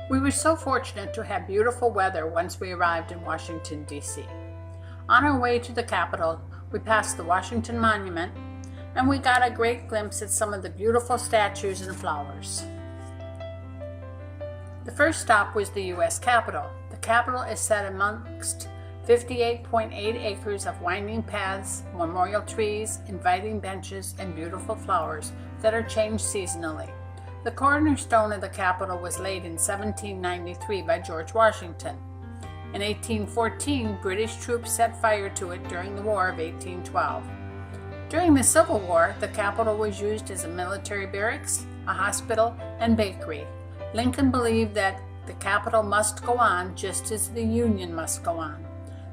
We were so fortunate to have beautiful weather once we arrived in Washington, D.C. On our way to the Capitol, we passed the Washington Monument, and we got a great glimpse at some of the beautiful statues and flowers. The first stop was the U.S. Capitol. The Capitol is set amongst 58.8 acres of winding paths, memorial trees, inviting benches, and beautiful flowers that are changed seasonally. The cornerstone of the Capitol was laid in 1793 by George Washington. In 1814, British troops set fire to it during the War of 1812. During the Civil War, the Capitol was used as a military barracks, a hospital, and bakery. Lincoln believed that the Capitol must go on just as the Union must go on.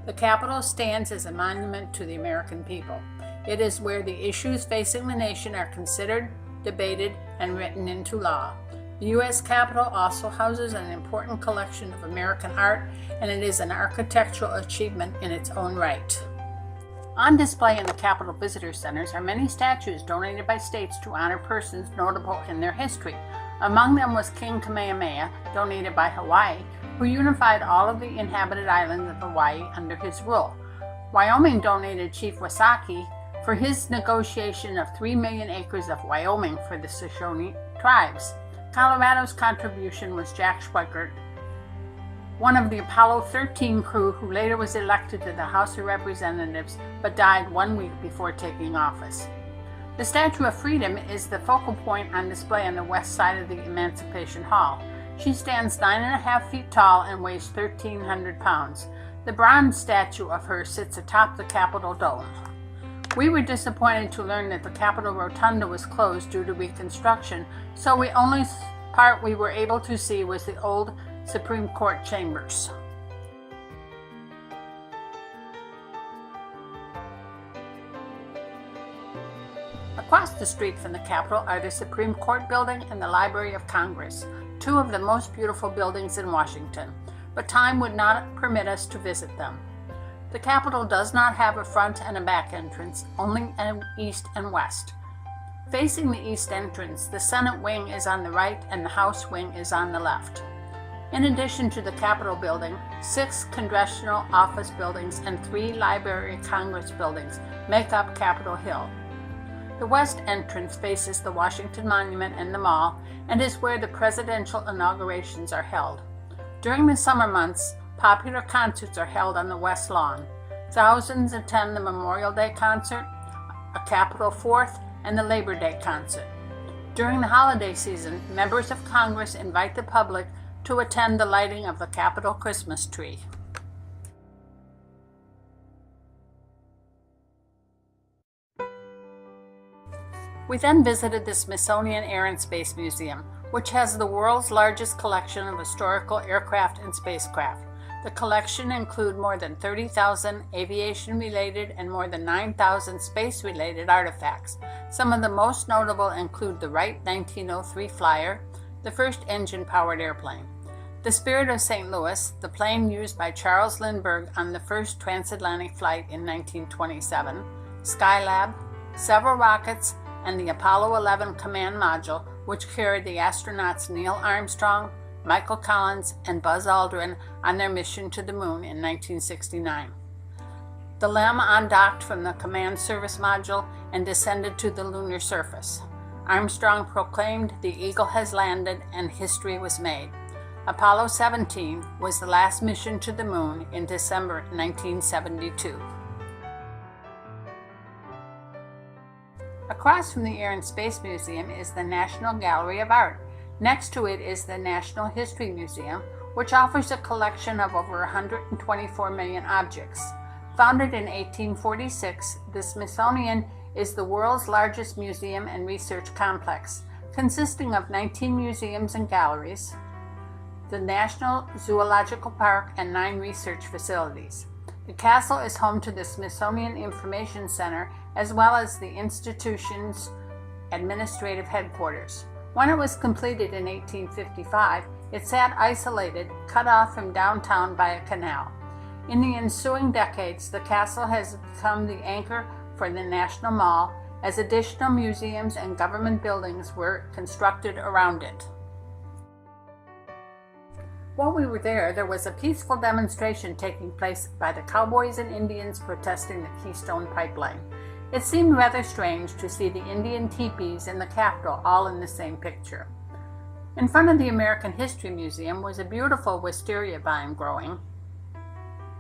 The Capitol stands as a monument to the American people. It is where the issues facing the nation are considered, debated, and written into law. The U.S. Capitol also houses an important collection of American art, and it is an architectural achievement in its own right. On display in the Capitol Visitor Centers are many statues donated by states to honor persons notable in their history. Among them was King Kamehameha, donated by Hawaii, who unified all of the inhabited islands of Hawaii under his rule. Wyoming donated Chief Wasaki for his negotiation of 3 million acres of Wyoming for the Shoshone tribes. Colorado's contribution was Jack Schweikert, one of the Apollo 13 crew who later was elected to the House of Representatives but died 1 week before taking office. The Statue of Freedom is the focal point on display on the west side of the Emancipation Hall. She stands 9.5 feet tall and weighs 1,300 pounds. The bronze statue of her sits atop the Capitol dome. We were disappointed to learn that the Capitol Rotunda was closed due to reconstruction, so the only part we were able to see was the old Supreme Court chambers. Across the street from the Capitol are the Supreme Court building and the Library of Congress, two of the most beautiful buildings in Washington, but time would not permit us to visit them. The Capitol does not have a front and a back entrance, only an east and west. Facing the east entrance, the Senate wing is on the right and the House wing is on the left. In addition to the Capitol building, 6 congressional office buildings and 3 Library of Congress buildings make up Capitol Hill. The west entrance faces the Washington Monument and the Mall and is where the presidential inaugurations are held. During the summer months, popular concerts are held on the West Lawn. Thousands attend the Memorial Day concert, a Capitol 4th, and the Labor Day concert. During the holiday season, members of Congress invite the public to attend the lighting of the Capitol Christmas tree. We then visited the Smithsonian Air and Space Museum, which has the world's largest collection of historical aircraft and spacecraft. The collection includes more than 30,000 aviation-related and more than 9,000 space-related artifacts. Some of the most notable include the Wright 1903 Flyer, the first engine-powered airplane; the Spirit of St. Louis, the plane used by Charles Lindbergh on the first transatlantic flight in 1927, Skylab, several rockets, and the Apollo 11 command module, which carried the astronauts Neil Armstrong, Michael Collins, and Buzz Aldrin on their mission to the moon in 1969. The LEM undocked from the command service module and descended to the lunar surface. Armstrong proclaimed, "The Eagle has landed," and history was made. Apollo 17 was the last mission to the moon in December 1972. Across from the Air and Space Museum is the National Gallery of Art. Next to it is the National History Museum, which offers a collection of over 124 million objects. Founded in 1846, the Smithsonian is the world's largest museum and research complex, consisting of 19 museums and galleries, the National Zoological Park, and 9 research facilities. The castle is home to the Smithsonian Information Center, as well as the institution's administrative headquarters. When it was completed in 1855, it sat isolated, cut off from downtown by a canal. In the ensuing decades, the castle has become the anchor for the National Mall, as additional museums and government buildings were constructed around it. While we were there was a peaceful demonstration taking place by the cowboys and Indians protesting the Keystone Pipeline. It seemed rather strange to see the Indian teepees in the Capitol all in the same picture. In front of the American History Museum was a beautiful wisteria vine growing.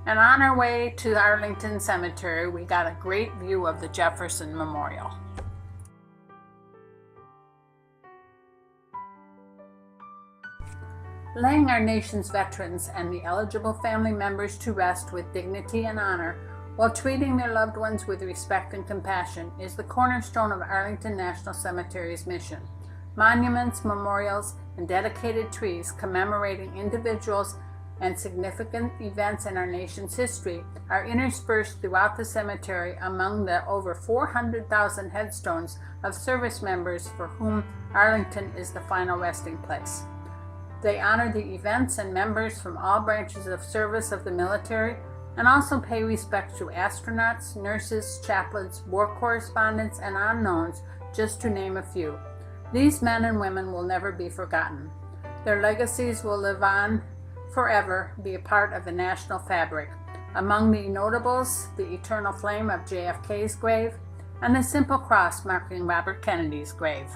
And on our way to Arlington Cemetery, we got a great view of the Jefferson Memorial. Laying our nation's veterans and the eligible family members to rest with dignity and honor, while treating their loved ones with respect and compassion, is the cornerstone of Arlington National Cemetery's mission. Monuments, memorials, and dedicated trees commemorating individuals and significant events in our nation's history are interspersed throughout the cemetery among the over 400,000 headstones of service members for whom Arlington is the final resting place. They honor the events and members from all branches of service of the military and also pay respect to astronauts, nurses, chaplains, war correspondents, and unknowns, just to name a few. These men and women will never be forgotten. Their legacies will live on forever, be a part of the national fabric. Among the notables, the eternal flame of JFK's grave and the simple cross marking Robert Kennedy's grave.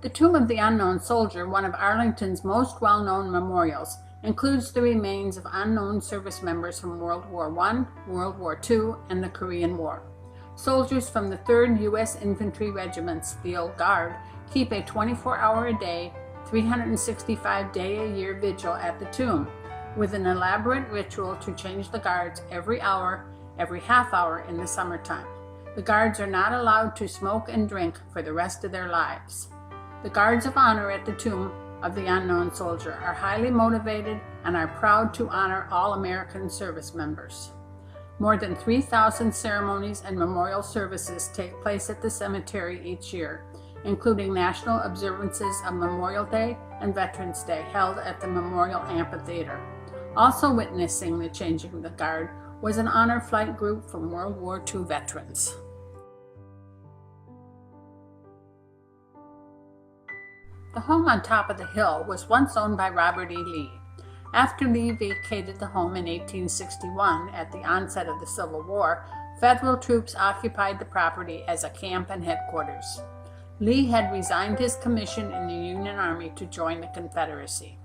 The Tomb of the Unknown Soldier, one of Arlington's most well-known memorials, includes the remains of unknown service members from World War I, World War II, and the Korean War. Soldiers from the 3rd U.S. Infantry Regiments, the Old Guard, keep a 24-hour-a-day, 365-day-a-year vigil at the tomb, with an elaborate ritual to change the guards every hour, every half hour in the summertime. The guards are not allowed to smoke and drink for the rest of their lives. The guards of honor at the Tomb of the Unknown Soldier are highly motivated and are proud to honor all American service members. More than 3,000 ceremonies and memorial services take place at the cemetery each year, including national observances of Memorial Day and Veterans Day held at the Memorial Amphitheater. Also witnessing the changing of the guard was an honor flight group from World War II veterans. The home on top of the hill was once owned by Robert E. Lee. After Lee vacated the home in 1861 at the onset of the Civil War, federal troops occupied the property as a camp and headquarters. Lee had resigned his commission in the Union Army to join the Confederacy.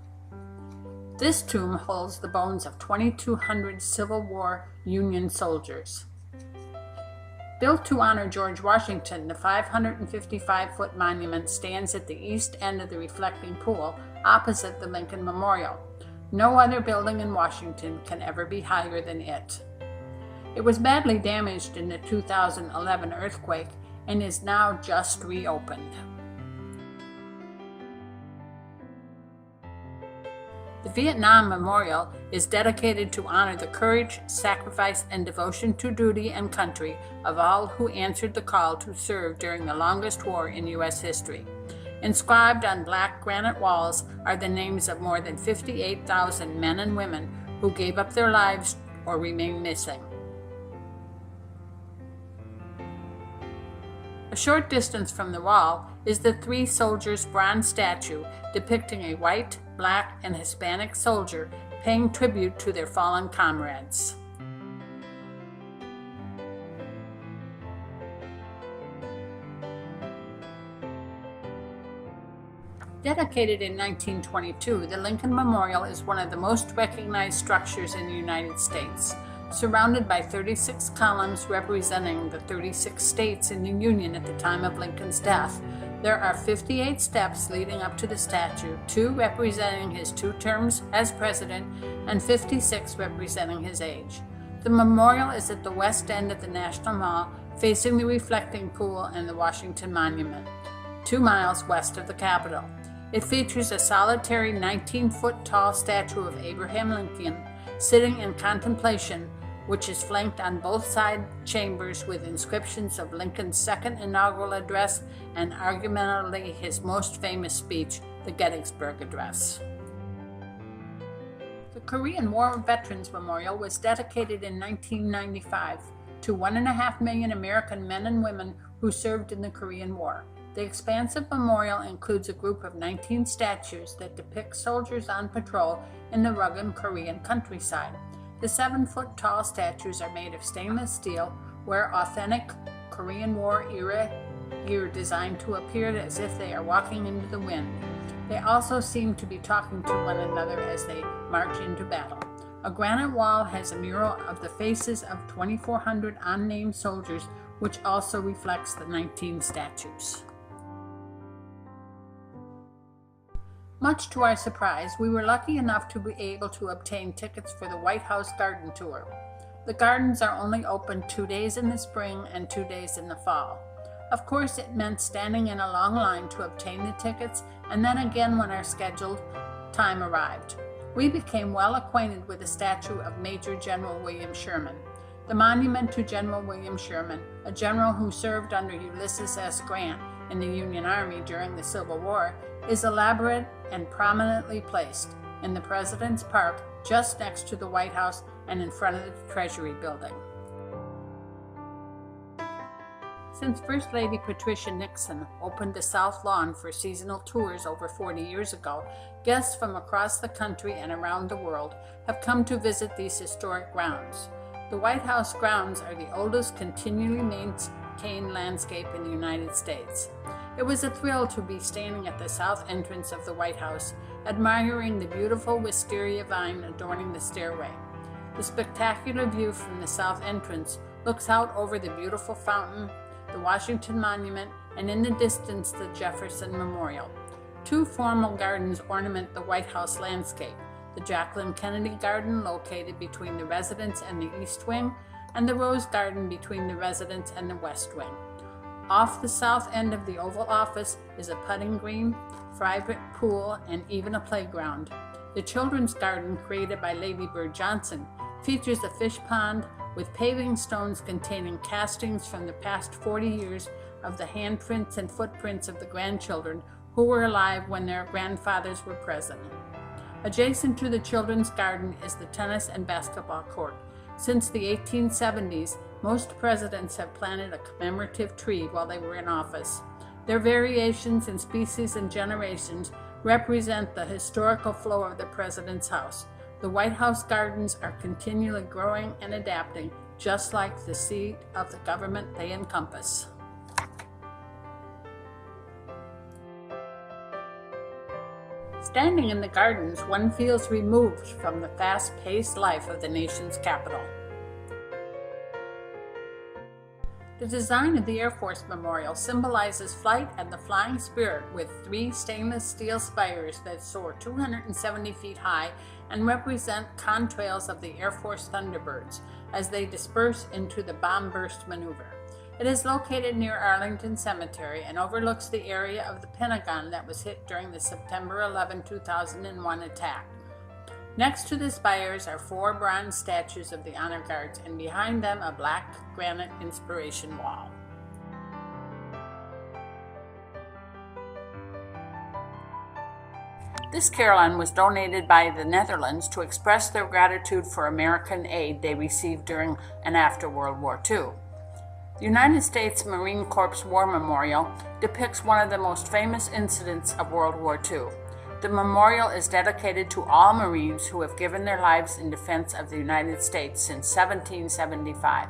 This tomb holds the bones of 2,200 Civil War Union soldiers. Built to honor George Washington, the 555-foot monument stands at the east end of the reflecting pool opposite the Lincoln Memorial. No other building in Washington can ever be higher than it. It was badly damaged in the 2011 earthquake and is now just reopened. The Vietnam Memorial is dedicated to honor the courage, sacrifice, and devotion to duty and country of all who answered the call to serve during the longest war in U.S. history. Inscribed on black granite walls are the names of more than 58,000 men and women who gave up their lives or remain missing. A short distance from the wall is the Three Soldiers bronze statue depicting a white, black, and Hispanic soldier paying tribute to their fallen comrades. Dedicated in 1922, the Lincoln Memorial is one of the most recognized structures in the United States. Surrounded by 36 columns representing the 36 states in the Union at the time of Lincoln's death, there are 58 steps leading up to the statue, 2 representing his 2 terms as president and 56 representing his age. The memorial is at the west end of the National Mall, facing the reflecting pool and the Washington Monument, 2 miles west of the Capitol. It features a solitary 19-foot tall statue of Abraham Lincoln sitting in contemplation, which is flanked on both side chambers with inscriptions of Lincoln's second inaugural address and arguably his most famous speech, the Gettysburg Address. The Korean War Veterans Memorial was dedicated in 1995 to 1.5 million American men and women who served in the Korean War. The expansive memorial includes a group of 19 statues that depict soldiers on patrol in the rugged Korean countryside. The 7-foot-tall statues are made of stainless steel, wear authentic Korean War era gear designed to appear as if they are walking into the wind. They also seem to be talking to one another as they march into battle. A granite wall has a mural of the faces of 2,400 unnamed soldiers, which also reflects the 19 statues. Much to our surprise, we were lucky enough to be able to obtain tickets for the White House Garden Tour. The gardens are only open 2 days in the spring and 2 days in the fall. Of course, it meant standing in a long line to obtain the tickets, and then again when our scheduled time arrived. We became well acquainted with the statue of Major General William Sherman. The monument to General William Sherman, a general who served under Ulysses S. Grant in the Union Army during the Civil War, is elaborate and prominently placed in the President's Park just next to the White House and in front of the Treasury Building. Since First Lady Patricia Nixon opened the South Lawn for seasonal tours over 40 years ago, guests from across the country and around the world have come to visit these historic grounds. The White House grounds are the oldest continually maintained landscape in the United States. It was a thrill to be standing at the south entrance of the White House, admiring the beautiful wisteria vine adorning the stairway. The spectacular view from the south entrance looks out over the beautiful fountain, the Washington Monument, and in the distance the Jefferson Memorial. 2 formal gardens ornament the White House landscape: the Jacqueline Kennedy Garden located between the residence and the East Wing, and the Rose Garden between the residence and the West Wing. Off the south end of the Oval Office is a putting green, private pool, and even a playground. The Children's Garden, created by Lady Bird Johnson, features a fish pond with paving stones containing castings from the past 40 years of the handprints and footprints of the grandchildren who were alive when their grandfathers were present. Adjacent to the Children's Garden is the tennis and basketball court. Since the 1870s, most presidents have planted a commemorative tree while they were in office. Their variations in species and generations represent the historical flow of the president's house. The White House gardens are continually growing and adapting, just like the seat of the government they encompass. Standing in the gardens, one feels removed from the fast-paced life of the nation's capital. The design of the Air Force Memorial symbolizes flight and the flying spirit, with 3 stainless steel spires that soar 270 feet high and represent contrails of the Air Force Thunderbirds as they disperse into the bomb burst maneuver. It is located near Arlington Cemetery and overlooks the area of the Pentagon that was hit during the September 11, 2001 attack. Next to the spires are 4 bronze statues of the honor guards, and behind them a black granite inspiration wall. This carillon was donated by the Netherlands to express their gratitude for American aid they received during and after World War II. The United States Marine Corps War Memorial depicts one of the most famous incidents of World War II. The memorial is dedicated to all Marines who have given their lives in defense of the United States since 1775.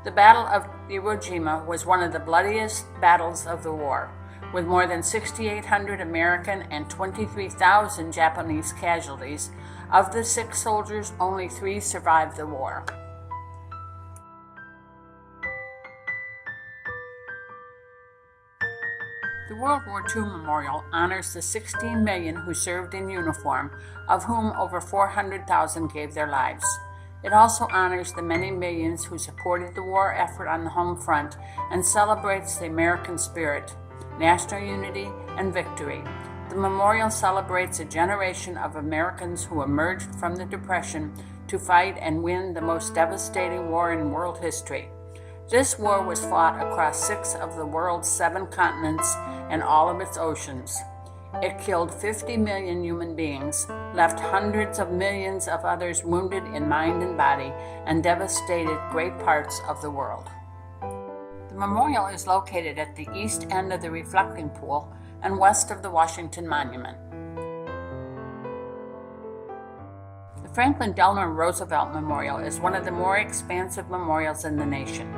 The Battle of Iwo Jima was one of the bloodiest battles of the war, with more than 6,800 American and 23,000 Japanese casualties. Of the 6 soldiers, only 3 survived the war. The World War II Memorial honors the 16 million who served in uniform, of whom over 400,000 gave their lives. It also honors the many millions who supported the war effort on the home front and celebrates the American spirit, national unity, and victory. The memorial celebrates a generation of Americans who emerged from the Depression to fight and win the most devastating war in world history. This war was fought across 6 of the world's 7 continents and all of its oceans. It killed 50 million human beings, left hundreds of millions of others wounded in mind and body, and devastated great parts of the world. The memorial is located at the east end of the reflecting pool and west of the Washington Monument. The Franklin Delano Roosevelt Memorial is one of the more expansive memorials in the nation.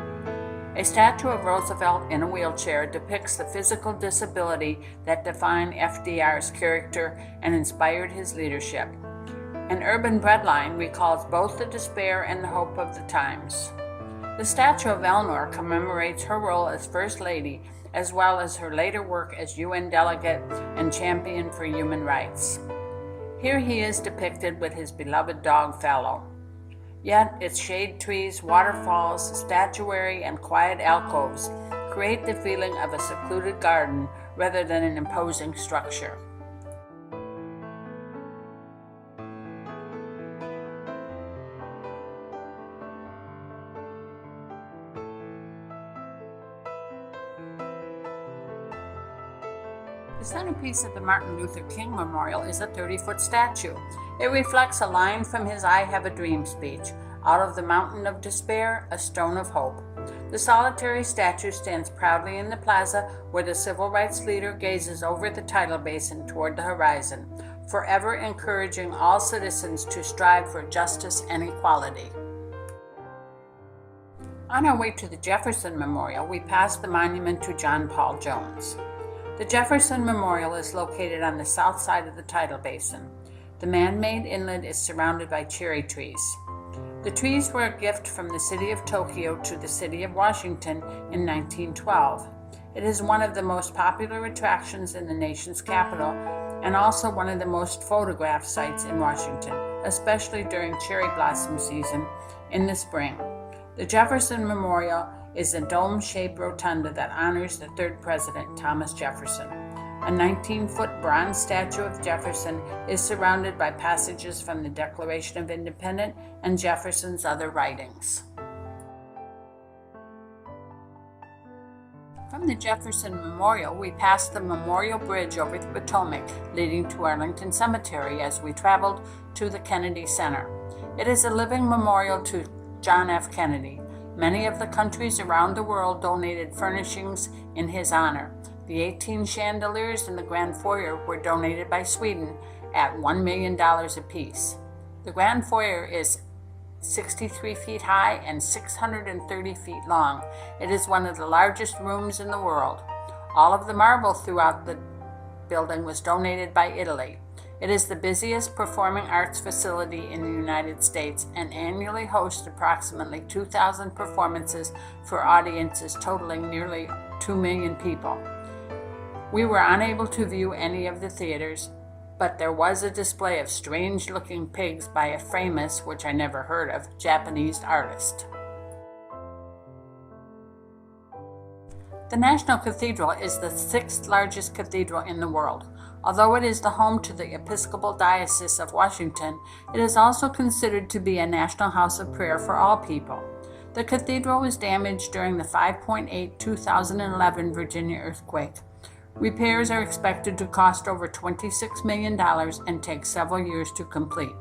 A statue of Roosevelt in a wheelchair depicts the physical disability that defined FDR's character and inspired his leadership. An urban breadline recalls both the despair and the hope of the times. The statue of Eleanor commemorates her role as First Lady, as well as her later work as UN delegate and champion for human rights. Here he is depicted with his beloved dog Fallow. Yet its shade trees, waterfalls, statuary, and quiet alcoves create the feeling of a secluded garden rather than an imposing structure. The centerpiece of the Martin Luther King Memorial is a 30-foot statue. It reflects a line from his I Have a Dream speech, "Out of the mountain of despair, a stone of hope." The solitary statue stands proudly in the plaza where the civil rights leader gazes over the tidal basin toward the horizon, forever encouraging all citizens to strive for justice and equality. On our way to the Jefferson Memorial, we passed the monument to John Paul Jones. The Jefferson Memorial is located on the south side of the tidal basin. The man-made inlet is surrounded by cherry trees. The trees were a gift from the city of Tokyo to the city of Washington in 1912. It is one of the most popular attractions in the nation's capital and also one of the most photographed sites in Washington, especially during cherry blossom season in the spring. The Jefferson Memorial is a dome-shaped rotunda that honors the third president, Thomas Jefferson. A 19-foot bronze statue of Jefferson is surrounded by passages from the Declaration of Independence and Jefferson's other writings. From the Jefferson Memorial, we passed the Memorial Bridge over the Potomac, leading to Arlington Cemetery as we traveled to the Kennedy Center. It is a living memorial to John F. Kennedy. Many of the countries around the world donated furnishings in his honor. The 18 chandeliers in the Grand Foyer were donated by Sweden at $1 million apiece. The Grand Foyer is 63 feet high and 630 feet long. It is one of the largest rooms in the world. All of the marble throughout the building was donated by Italy. It is the busiest performing arts facility in the United States and annually hosts approximately 2,000 performances for audiences totaling nearly 2 million people. We were unable to view any of the theaters, but there was a display of strange-looking pigs by a famous, which I never heard of, Japanese artist. The National Cathedral is the 6th largest cathedral in the world. Although it is the home to the Episcopal Diocese of Washington, it is also considered to be a national house of prayer for all people. The cathedral was damaged during the 5.8 2011 Virginia earthquake. Repairs are expected to cost over $26 million and take several years to complete.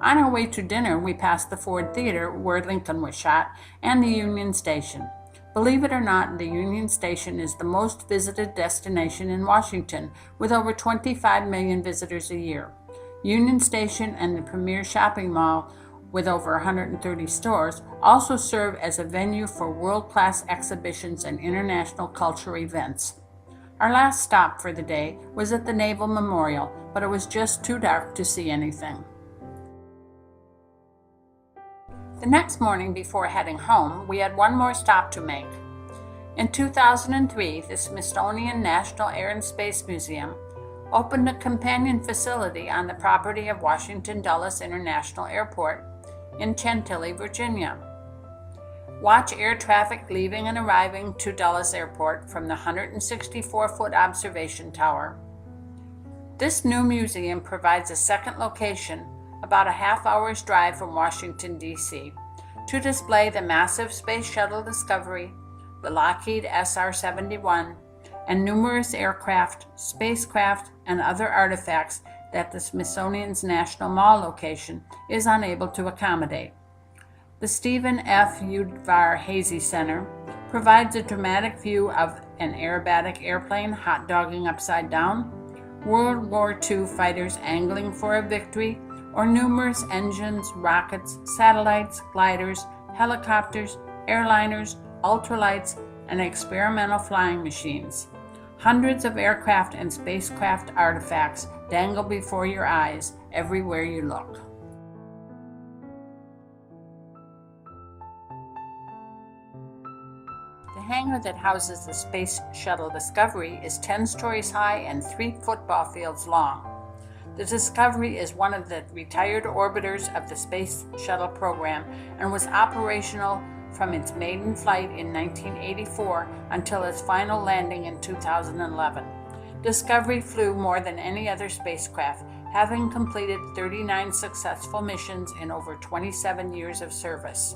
On our way to dinner, we passed the Ford Theater, where Lincoln was shot, and the Union Station. Believe it or not, the Union Station is the most visited destination in Washington, with over 25 million visitors a year. Union Station and the premier shopping mall, with over 130 stores, also serve as a venue for world-class exhibitions and international cultural events. Our last stop for the day was at the Naval Memorial, but it was just too dark to see anything. The next morning before heading home, we had one more stop to make. In 2003, the Smithsonian National Air and Space Museum opened a companion facility on the property of Washington Dulles International Airport in Chantilly, Virginia. Watch air traffic leaving and arriving to Dulles Airport from the 164-foot observation tower. This new museum provides a second location, about a half-hour's drive from Washington, D.C., to display the massive Space Shuttle Discovery, the Lockheed SR-71, and numerous aircraft, spacecraft, and other artifacts that the Smithsonian's National Mall location is unable to accommodate. The Stephen F. Udvar Hazy Center provides a dramatic view of an aerobatic airplane hot-dogging upside down, World War II fighters angling for a victory, or numerous engines, rockets, satellites, gliders, helicopters, airliners, ultralights, and experimental flying machines. Hundreds of aircraft and spacecraft artifacts dangle before your eyes everywhere you look. The hangar that houses the Space Shuttle Discovery is 10 stories high and 3 football fields long. The Discovery is one of the retired orbiters of the Space Shuttle program and was operational from its maiden flight in 1984 until its final landing in 2011. Discovery flew more than any other spacecraft, having completed 39 successful missions in over 27 years of service.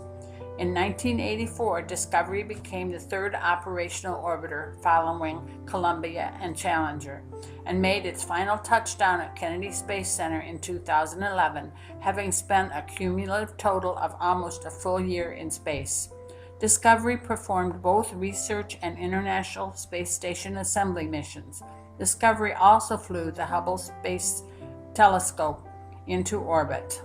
In 1984, Discovery became the third operational orbiter following Columbia and Challenger, and made its final touchdown at Kennedy Space Center in 2011, having spent a cumulative total of almost a full year in space. Discovery performed both research and International Space Station assembly missions. Discovery also flew the Hubble Space Telescope into orbit.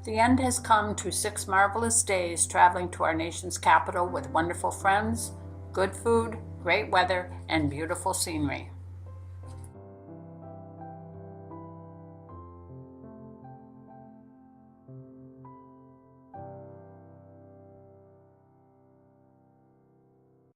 The end has come to 6 marvelous days traveling to our nation's capital with wonderful friends, good food, great weather, and beautiful scenery.